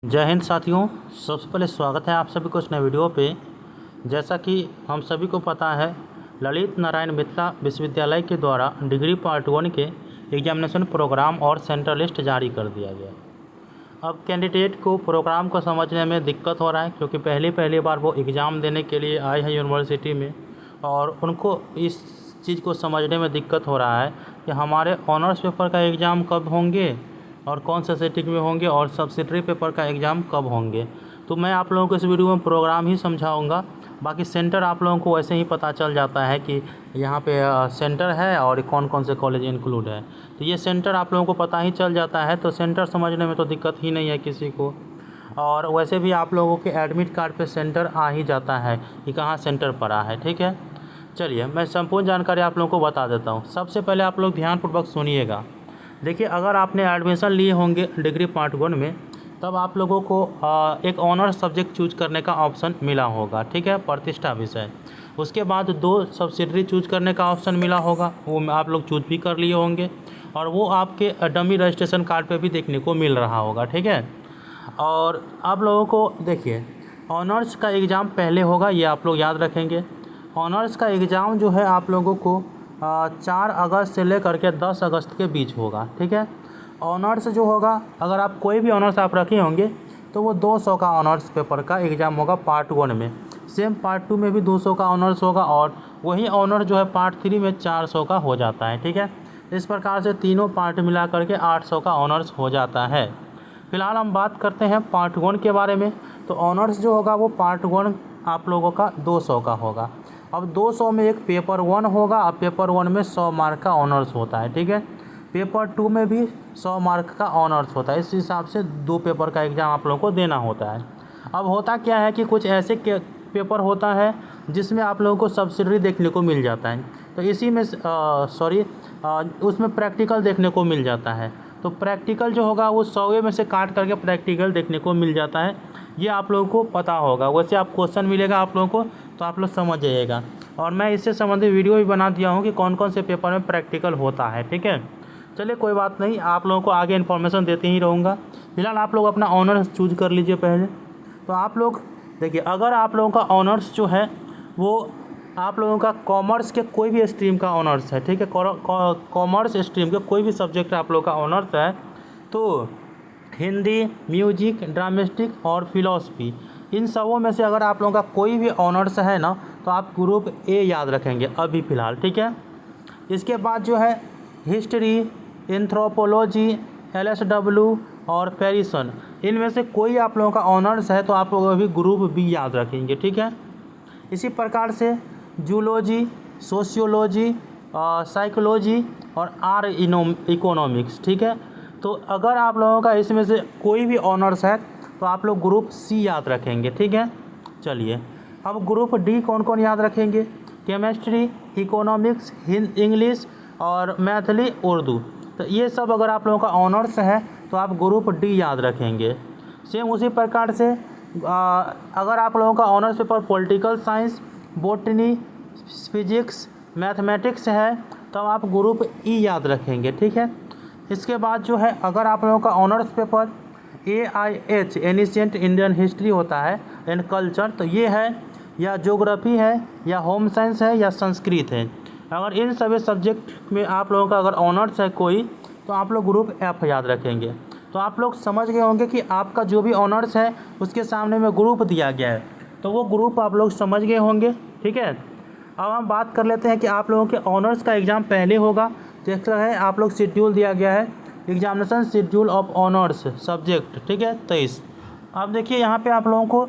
जय हिंद साथियों। सबसे पहले स्वागत है आप सभी को इस नए वीडियो पे। जैसा कि हम सभी को पता है, ललित नारायण मिथिला विश्वविद्यालय के द्वारा डिग्री पार्ट 1 के एग्जामिनेशन प्रोग्राम और सेंटर लिस्ट जारी कर दिया गया। अब कैंडिडेट को प्रोग्राम को समझने में दिक्कत हो रहा है, क्योंकि पहली बार वो एग्ज़ाम देने के लिए आए हैं यूनिवर्सिटी में, और उनको इस चीज़ को समझने में दिक्कत हो रहा है कि हमारे ऑनर्स पेपर का एग्ज़ाम कब होंगे और कौन सा सेटिंग में होंगे और सब्सिडरी पेपर का एग्ज़ाम कब होंगे। तो मैं आप लोगों को इस वीडियो में प्रोग्राम ही समझाऊंगा। बाकी सेंटर आप लोगों को वैसे ही पता चल जाता है कि यहाँ पे सेंटर है और कौन कौन से कॉलेज इंक्लूड है, तो ये सेंटर आप लोगों को पता ही चल जाता है। तो सेंटर समझने में तो दिक्कत ही नहीं है किसी को। और वैसे भी आप लोगों के एडमिट कार्ड पे सेंटर आ ही जाता है कि कहाँ सेंटर पड़ा है। ठीक है, चलिए मैं संपूर्ण जानकारी आप लोगों को बता देता हूँ। सबसे पहले आप लोग ध्यानपूर्वक सुनिएगा। देखिए, अगर आपने एडमिशन लिए होंगे डिग्री पार्ट 1 में, तब आप लोगों को एक ऑनर सब्जेक्ट चूज करने का ऑप्शन मिला होगा। ठीक है, प्रतिष्ठा विषय। उसके बाद 2 सब्सिडरी चूज करने का ऑप्शन मिला होगा, वो आप लोग चूज भी कर लिए होंगे, और वो आपके डमी रजिस्ट्रेशन कार्ड पे भी देखने को मिल रहा होगा। ठीक है, और आप लोगों को देखिए, ऑनर्स का एग्ज़ाम पहले होगा, ये आप लोग याद रखेंगे। ऑनर्स का एग्ज़ाम जो है आप लोगों को 4 अगस्त से लेकर के 10 अगस्त के बीच होगा। ठीक है, ऑनर्स जो होगा, अगर आप कोई भी ऑनर्स आप रखे होंगे तो वो 200 का ऑनर्स पेपर का एग्ज़ाम होगा पार्ट 1 में। सेम पार्ट 2 में भी 200 का ऑनर्स होगा, और वही ऑनर जो है पार्ट 3 में 400 का हो जाता है। ठीक है, इस प्रकार से तीनों पार्ट मिला करके 800 का ऑनर्स हो जाता है। फिलहाल हम बात करते हैं पार्ट 1 के बारे में। तो ऑनर्स जो होगा वो पार्ट 1 आप लोगों का 200 का होगा। अब 200 में एक पेपर 1 होगा, अब पेपर 1 में 100 मार्क का ऑनर्स होता है। ठीक है, पेपर 2 में भी 100 मार्क का ऑनर्स होता है। इस हिसाब से 2 पेपर का एग्ज़ाम आप लोगों को देना होता है। अब होता क्या है कि कुछ ऐसे पेपर होता है जिसमें आप लोगों को सब्सिडरी देखने को मिल जाता है, तो इसी में उसमें प्रैक्टिकल देखने को मिल जाता है। तो प्रैक्टिकल जो होगा वो 100 में से काट करके प्रैक्टिकल देखने को मिल जाता है, ये आप लोगों को पता होगा। वैसे आप क्वेश्चन मिलेगा आप लोगों को, तो आप लोग समझ जाइएगा। और मैं इससे संबंधित वीडियो भी बना दिया हूँ कि कौन कौन से पेपर में प्रैक्टिकल होता है। ठीक है, चलिए कोई बात नहीं, आप लोगों को आगे इन्फॉर्मेशन देते ही रहूँगा। फिलहाल आप लोग अपना ऑनर्स चूज कर लीजिए पहले। तो आप लोग देखिए, अगर आप लोगों का ऑनर्स जो है वो आप लोगों का कॉमर्स के कोई भी स्ट्रीम का ऑनर्स है, ठीक है, कॉमर्स स्ट्रीम के कोई भी सब्जेक्ट आप लोगों का ऑनर्स है, तो हिंदी, म्यूजिक, ड्रामेस्टिक और फिलॉसफी, इन सबों में से अगर आप लोगों का कोई भी ऑनर्स है ना, तो आप ग्रुप ए याद रखेंगे अभी फ़िलहाल। ठीक है, इसके बाद जो है हिस्ट्री, एंथ्रोपोलॉजी, LSW और पेरिसन, इनमें से कोई आप लोगों का ऑनर्स है तो आप लोग अभी ग्रुप बी याद रखेंगे। ठीक है, इसी प्रकार से जूलॉजी, सोशियोलॉजी, साइकोलॉजी और इकोनॉमिक्स। ठीक है, तो अगर आप लोगों का इसमें से कोई भी ऑनर्स है तो आप लोग ग्रुप सी याद रखेंगे। ठीक है, चलिए अब ग्रुप डी कौन कौन याद रखेंगे? केमिस्ट्री, इकोनॉमिक्स, इंग्लिश और मैथिली, उर्दू। तो ये सब अगर आप लोगों का ऑनर्स है तो आप ग्रुप डी याद रखेंगे। सेम उसी प्रकार से अगर आप लोगों का honours paper political science, botany, physics, mathematics है तो आप ग्रुप ई याद रखेंगे। ठीक है, इसके बाद जो है अगर आप लोगों का honours paper AIH ancient Indian history होता है एंड कल्चर, तो ये है या ज्योग्राफी है या होम साइंस है या संस्कृत है। अगर इन सभी सब्जेक्ट में आप लोगों का अगर ऑनर्स है कोई, तो आप लोग ग्रुप F याद रखेंगे। तो आप लोग समझ गए होंगे कि आपका जो भी ऑनर्स है उसके सामने में ग्रुप दिया गया है, तो वो ग्रुप आप लोग समझ गए होंगे। ठीक है, अब हम बात कर लेते हैं कि आप लोगों के ऑनर्स का एग्ज़ाम पहले होगा। देख रहे हैं आप लोग शेड्यूल दिया गया है, examination schedule of honours subject. ठीक है, 23। अब देखिए यहाँ पे आप लोगों को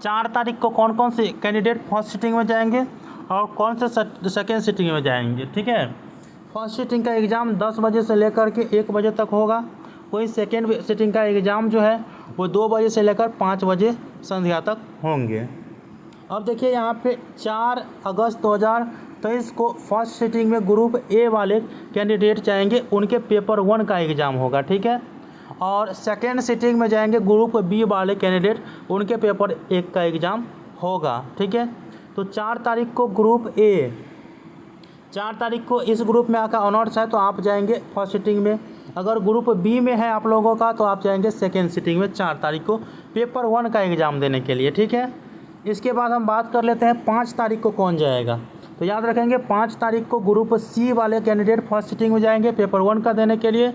4 तारीख को कौन कौन से कैंडिडेट फर्स्ट सिटिंग में जाएंगे और कौन से सेकेंड सिटिंग में जाएंगे। ठीक है, फर्स्ट सिटिंग का एग्ज़ाम 10 बजे से लेकर के 1 बजे तक होगा। वही सेकेंड सिटिंग का एग्ज़ाम जो है वो 2 बजे से लेकर 5 बजे संध्या तक होंगे। अब देखिए यहाँ पे 4 अगस्त 2023 को फर्स्ट सिटिंग में ग्रुप ए वाले कैंडिडेट जाएंगे, उनके पेपर 1 का एग्ज़ाम होगा। ठीक है, और सेकेंड सिटिंग में जाएंगे ग्रुप बी वाले कैंडिडेट, उनके पेपर 1 का एग्ज़ाम होगा। ठीक है, तो 4 तारीख को ग्रुप ए, 4 तारीख को इस ग्रुप में आकर ऑनर्स है तो आप जाएंगे फर्स्ट सिटिंग में, अगर ग्रुप बी में है आप लोगों का तो आप जाएंगे सेकेंड सिटिंग में 4 तारीख को पेपर 1 का एग्ज़ाम देने के लिए, ठीक है। इसके बाद हम बात कर लेते हैं 5 तारीख को कौन जाएगा। तो याद रखेंगे 5 तारीख को ग्रुप सी वाले कैंडिडेट फर्स्ट सिटिंग में जाएंगे पेपर 1 का देने के लिए।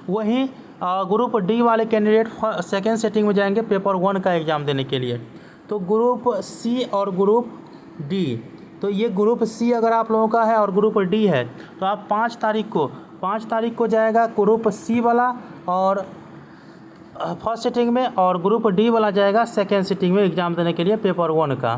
वहीं ग्रुप डी वाले कैंडिडेट सेकेंड सिटिंग में जाएंगे पेपर 1 का एग्ज़ाम देने के लिए। तो ग्रुप सी और ग्रुप डी, तो ये ग्रुप सी अगर आप लोगों का है और ग्रुप डी है तो आप 5 तारीख को जाएगा ग्रुप सी वाला और फर्स्ट सिटिंग में, और ग्रुप डी वाला जाएगा सेकेंड सिटिंग में एग्ज़ाम देने के लिए पेपर 1 का।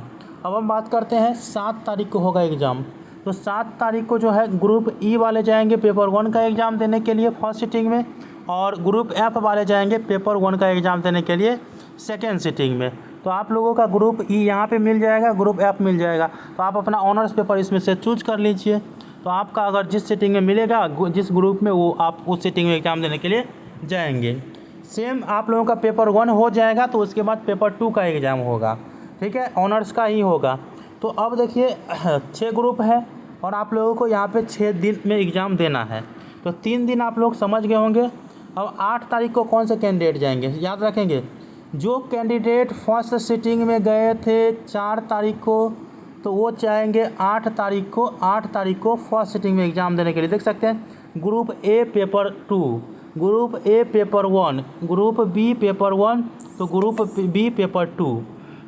अब हम बात करते हैं 7 तारीख को होगा एग्ज़ाम। तो 7 तारीख को जो है ग्रुप ई वाले जाएंगे पेपर 1 का एग्ज़ाम देने के लिए फर्स्ट सिटिंग में, और ग्रुप एफ वाले जाएंगे पेपर 1 का एग्ज़ाम देने के लिए सेकेंड सिटिंग में। तो आप लोगों का ग्रुप ई यहाँ पे मिल जाएगा, ग्रुप एफ मिल जाएगा। तो आप अपना ऑनर्स पेपर इसमें से चूज कर लीजिए। तो आपका अगर जिस सिटिंग में मिलेगा, जिस ग्रुप में, वो आप उस सिटिंग में एग्ज़ाम देने के लिए जाएंगे। सेम आप लोगों का पेपर 1 हो जाएगा तो उसके बाद पेपर 2 का एग्ज़ाम होगा, ठीक है, ऑनर्स का ही होगा। तो अब देखिए 6 ग्रुप है और आप लोगों को यहाँ पे 6 दिन में एग्ज़ाम देना है। तो 3 दिन आप लोग समझ गए होंगे। अब 8 तारीख को कौन से कैंडिडेट जाएंगे, याद रखेंगे जो कैंडिडेट फर्स्ट सिटिंग में गए थे 4 तारीख को, तो वो चाहेंगे 8 तारीख को फर्स्ट सिटिंग में एग्ज़ाम देने के लिए। देख सकते हैं group A paper 2, group A paper 1, group B paper 1, तो ग्रुप बी पेपर 2।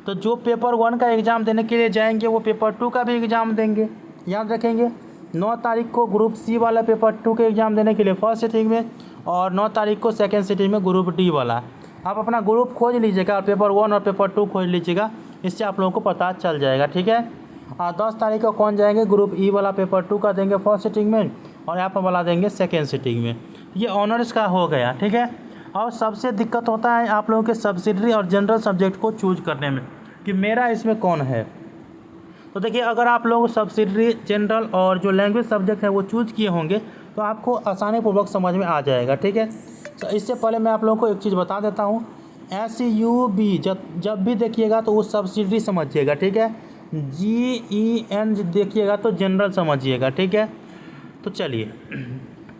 तो जो पेपर 1 का एग्ज़ाम देने के लिए जाएंगे वो पेपर 2 का भी एग्ज़ाम देंगे, याद रखेंगे। 9 तारीख को ग्रुप सी वाला पेपर 2 के एग्ज़ाम देने के लिए फर्स्ट सिटिंग में, और 9 तारीख को सेकेंड सिटिंग में ग्रुप डी वाला। आप अपना ग्रुप खोज लीजिएगा, पेपर 1 और पेपर 2 खोज लीजिएगा, इससे आप लोगों को पता चल जाएगा, ठीक है। 10 तारीख को कौन जाएंगे, ग्रुप ई वाला पेपर 2 का देंगे फर्स्ट सिटिंग में और एफ वाला देंगे सेकेंड सिटिंग में। ये ऑनर्स का हो गया, ठीक है। और सबसे दिक्कत होता है आप लोगों के सब्सिडरी और जनरल सब्जेक्ट को चूज करने में कि मेरा इसमें कौन है। तो देखिए अगर आप लोग सब्सिडरी, जनरल और जो लैंग्वेज सब्जेक्ट है वो चूज किए होंगे तो आपको आसानी पूर्वक समझ में आ जाएगा, ठीक है। तो इससे पहले मैं आप लोगों को एक चीज़ बता देता हूँ, SUB जब भी देखिएगा तो वो सब्सिडरी समझिएगा, ठीक है। GEN देखिएगा तो जनरल समझिएगा, ठीक है। तो चलिए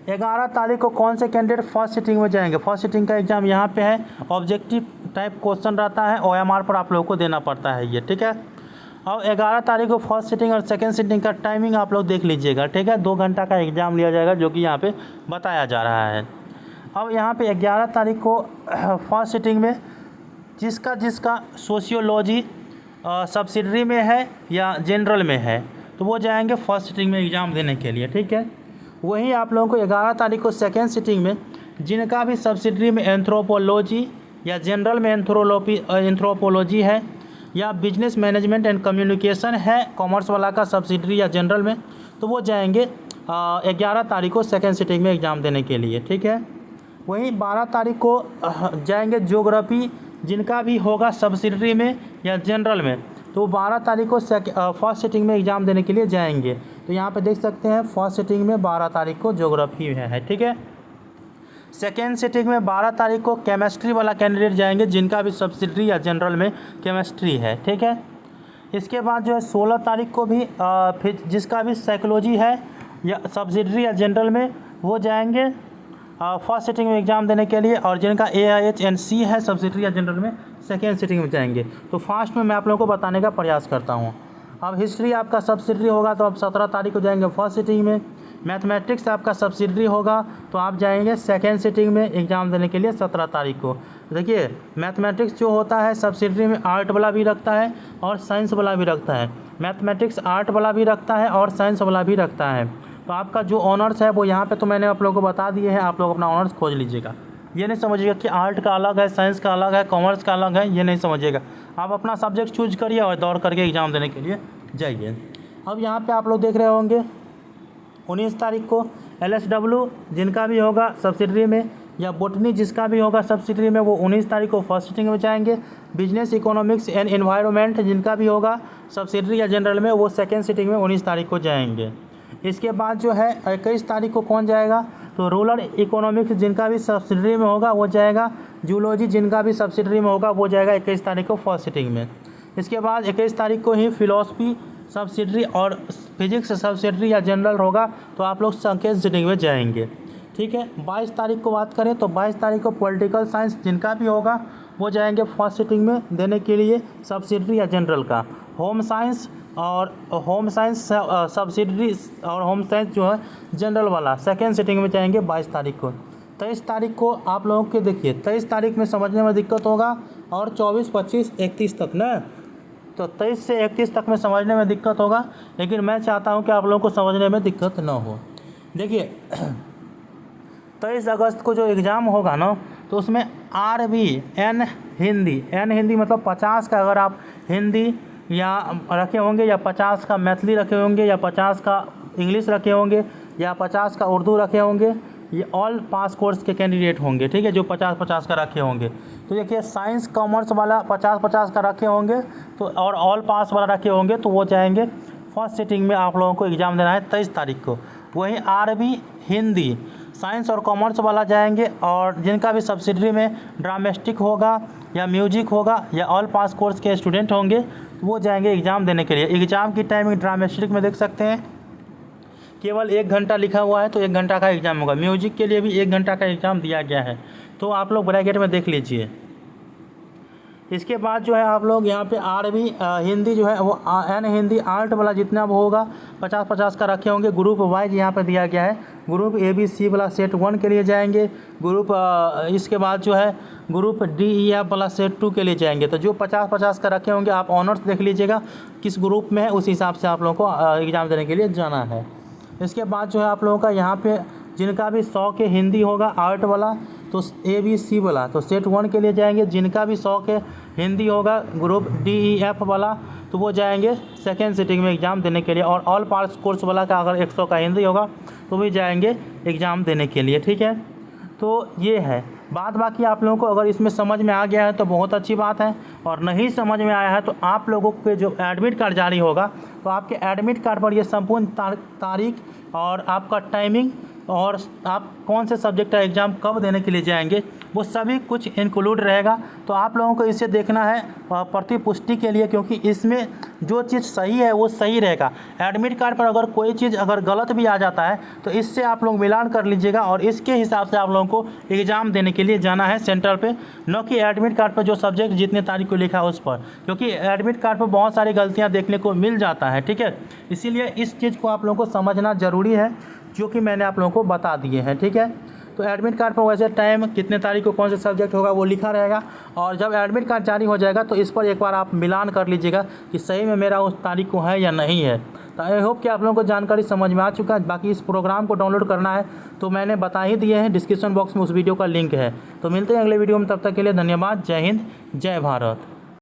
11 तारीख को कौन से कैंडिडेट फर्स्ट सिटिंग में जाएंगे। फर्स्ट सिटिंग का एग्ज़ाम यहाँ पे है, ऑब्जेक्टिव टाइप क्वेश्चन रहता है, OMR पर आप लोगों को देना पड़ता है ये, ठीक है। और 11 तारीख को फर्स्ट सिटिंग और सेकेंड सिटिंग का टाइमिंग आप लोग देख लीजिएगा, ठीक है। 2 घंटा का एग्ज़ाम लिया जाएगा जो कि यहाँ पे बताया जा रहा है। अब यहाँ पे 11 तारीख को फर्स्ट सिटिंग में जिसका सोशियोलॉजी सब्सिडरी में है या जनरल में है तो वो जाएंगे फर्स्ट सिटिंग में एग्ज़ाम देने के लिए, ठीक है। वहीं आप लोगों को 11 तारीख को सेकेंड सिटिंग में जिनका भी सब्सिडरी में एंथ्रोपोलॉजी या जनरल में एंथ्रोपोलॉजी है या बिजनेस मैनेजमेंट एंड कम्युनिकेशन है कॉमर्स वाला का सब्सिडरी या जनरल में, तो वो जाएंगे 11 तारीख को सेकेंड सिटिंग में एग्ज़ाम देने के लिए, ठीक है। वहीं 12 तारीख को जाएंगे ज्योग्राफी जिनका भी होगा सब्सिडरी में या जनरल में, तो 12 तारीख को फर्स्ट सिटिंग में एग्ज़ाम देने के लिए जाएंगे। तो यहाँ पे देख सकते हैं फर्स्ट सिटिंग में 12 तारीख को ज्योग्राफी है, ठीक है। सेकेंड सिटिंग में 12 तारीख को केमिस्ट्री वाला कैंडिडेट जाएंगे जिनका भी सब्सिडरी या जनरल में केमिस्ट्री है, ठीक है। इसके बाद जो है 16 तारीख को भी फिर जिसका भी साइकोलॉजी है या सब्सिडरी या जनरल में वो जाएंगे फर्स्ट सिटिंग में एग्ज़ाम देने के लिए, और जिनका AIHNC है सब्सिडरी या जनरल में सेकेंड सिटिंग में जाएंगे। तो फास्ट में मैं आप लोगों को बताने का प्रयास करता हूँ। अब हिस्ट्री आपका सब्सिडरी होगा तो आप 17 तारीख को जाएंगे फर्स्ट सिटिंग में। मैथमेटिक्स आपका सब्सिडरी होगा तो आप जाएंगे सेकेंड सिटिंग में एग्ज़ाम देने के लिए 17 तारीख को। देखिए मैथमेटिक्स जो होता है सब्सिडरी में आर्ट वाला भी रखता है और साइंस वाला भी रखता है। मैथमेटिक्स आर्ट वाला भी रखता है और साइंस वाला भी रखता है। तो आपका जो ऑनर्स है वो यहाँ पे तो मैंने आप लोगों को बता दिए हैं, आप लोग अपना ऑनर्स खोज लीजिएगा। ये नहीं समझिएगा कि आर्ट का अलग है, साइंस का अलग है, कॉमर्स का अलग है, ये नहीं समझिएगा। आप अपना सब्जेक्ट चूज करिए और दौड़ करके एग्ज़ाम देने के लिए जाइए। अब यहाँ पे आप लोग देख रहे होंगे 19 तारीख को LSW जिनका भी होगा सब्सिडरी में या बोटनी जिसका भी होगा सब्सिडरी में वो 19 तारीख को फर्स्ट सिटिंग में जाएंगे। बिजनेस इकोनॉमिक्स एंड एनवायरनमेंट जिनका भी होगा सब्सिडरी या जनरल में वो सेकेंड सिटिंग में 19 तारीख को जाएंगे। इसके बाद जो है 21 तारीख को कौन जाएगा, तो रूरल इकोनॉमिक्स जिनका भी सब्सिडरी में होगा वो जाएगा। जूलॉजी जिनका भी सब्सिडरी में होगा वो जाएगा 21 तारीख को फर्स्ट सिटिंग में। इसके बाद 21 तारीख को ही फिलॉसफी सब्सिडरी और फिजिक्स सब्सिडरी या जनरल होगा तो आप लोग सेकेंड सिटिंग में जाएंगे। ठीक है। 22 तारीख को बात करें तो 22 तारीख को पॉलिटिकल साइंस जिनका भी होगा वो जाएंगे फर्स्ट सिटिंग में देने के लिए सब्सिडरी या जनरल का। होम साइंस सब्सिडरी और होम साइंस जो है जनरल वाला सेकेंड सिटिंग में जाएंगे 22 तारीख को। 23 तारीख को आप लोगों के देखिए 23 तारीख में समझने में दिक्कत होगा और 24, 25, 31 तक ना, तो 23 से 31 तक में समझने में दिक्कत होगा, लेकिन मैं चाहता हूं कि आप लोगों को समझने में दिक्कत ना हो। देखिए 23 अगस्त को जो एग्ज़ाम होगा ना तो उसमें RB एन हिंदी मतलब 50 का अगर आप हिंदी या रखे होंगे या 50 का मैथिली रखे होंगे या 50 का इंग्लिश रखे होंगे या 50 का उर्दू रखे होंगे, ये ऑल पास कोर्स के कैंडिडेट होंगे, ठीक है, जो 50-50 का रखे होंगे। तो देखिए साइंस कॉमर्स वाला 50-50 का रखे होंगे तो और ऑल पास वाला रखे होंगे तो वो जाएंगे फर्स्ट सिटिंग में आप लोगों को एग्ज़ाम देना है 23 तारीख को। वहीं RB हिंदी साइंस और कॉमर्स वाला जाएंगे और जिनका भी सब्सिडरी में ड्रामेस्टिक होगा या म्यूजिक होगा या ऑल पास कोर्स के स्टूडेंट होंगे तो वो जाएंगे एग्ज़ाम देने के लिए। एग्ज़ाम की टाइमिंग ड्रामेस्टिक में देख सकते हैं केवल 1 घंटा लिखा हुआ है तो 1 घंटा का एग्ज़ाम होगा। म्यूजिक के लिए भी 1 घंटा का एग्ज़ाम दिया गया है, तो आप लोग ब्रैकेट में देख लीजिए। इसके बाद जो है आप लोग यहाँ पे RB हिंदी जो है वो एन हिंदी आर्ट वाला जितना वो होगा 50-50 का रखे होंगे। ग्रुप वाइज यहाँ पे दिया गया है। ग्रुप ABC वाला सेट 1 के लिए जाएंगे, ग्रुप इसके बाद जो है ग्रुप DEF वाला सेट 2 के लिए जाएंगे। तो जो 50-50 का रखे होंगे आप ऑनर्स देख लीजिएगा किस ग्रुप में है, उस हिसाब से आप लोगों को एग्ज़ाम देने के लिए जाना है। इसके बाद जो है आप लोगों का यहाँ पे जिनका भी 100 के हिंदी होगा आर्ट वाला तो ABC वाला तो सेट 1 के लिए जाएंगे। जिनका भी 100 के हिंदी होगा ग्रुप DEF वाला तो वो जाएंगे सेकेंड सिटिंग में एग्ज़ाम देने के लिए। और ऑल पास कोर्स वाला का अगर 100 का हिंदी होगा तो भी जाएंगे एग्ज़ाम देने के लिए, ठीक है। तो ये है बात। बाकी आप लोगों को अगर इसमें समझ में आ गया है तो बहुत अच्छी बात है, और नहीं समझ में आया है तो आप लोगों के जो एडमिट कार्ड जारी होगा तो आपके एडमिट कार्ड पर ये संपूर्ण तारीख और आपका टाइमिंग और आप कौन से सब्जेक्ट का एग्ज़ाम कब देने के लिए जाएंगे वो सभी कुछ इंक्लूड रहेगा। तो आप लोगों को इसे देखना है प्रतिपुष्टि के लिए, क्योंकि इसमें जो चीज़ सही है वो सही रहेगा। एडमिट कार्ड पर अगर कोई चीज़ अगर गलत भी आ जाता है तो इससे आप लोग मिलान कर लीजिएगा और इसके हिसाब से आप लोगों को एग्ज़ाम देने के लिए जाना है सेंटर पे, न कि एडमिट कार्ड पर जो सब्जेक्ट जितने तारीख को लिखा है उस पर, क्योंकि एडमिट कार्ड पर बहुत सारी गलतियाँ देखने को मिल जाता है, ठीक है। इसीलिए इस चीज़ को आप लोगों को समझना ज़रूरी है जो कि मैंने आप लोगों को बता दिए हैं, ठीक है। तो एडमिट कार्ड पर वैसे टाइम कितने तारीख को कौन सा सब्जेक्ट होगा वो लिखा रहेगा, और जब एडमिट कार्ड जारी हो जाएगा तो इस पर एक बार आप मिलान कर लीजिएगा कि सही में मेरा उस तारीख को है या नहीं है। तो आई होप कि आप लोगों को जानकारी समझ में आ चुका है। बाकी इस प्रोग्राम को डाउनलोड करना है तो मैंने बता ही दिए हैं, डिस्क्रिप्शन बॉक्स में उस वीडियो का लिंक है। तो मिलते हैं अगले वीडियो में, तब तक के लिए धन्यवाद। जय हिंद, जय भारत।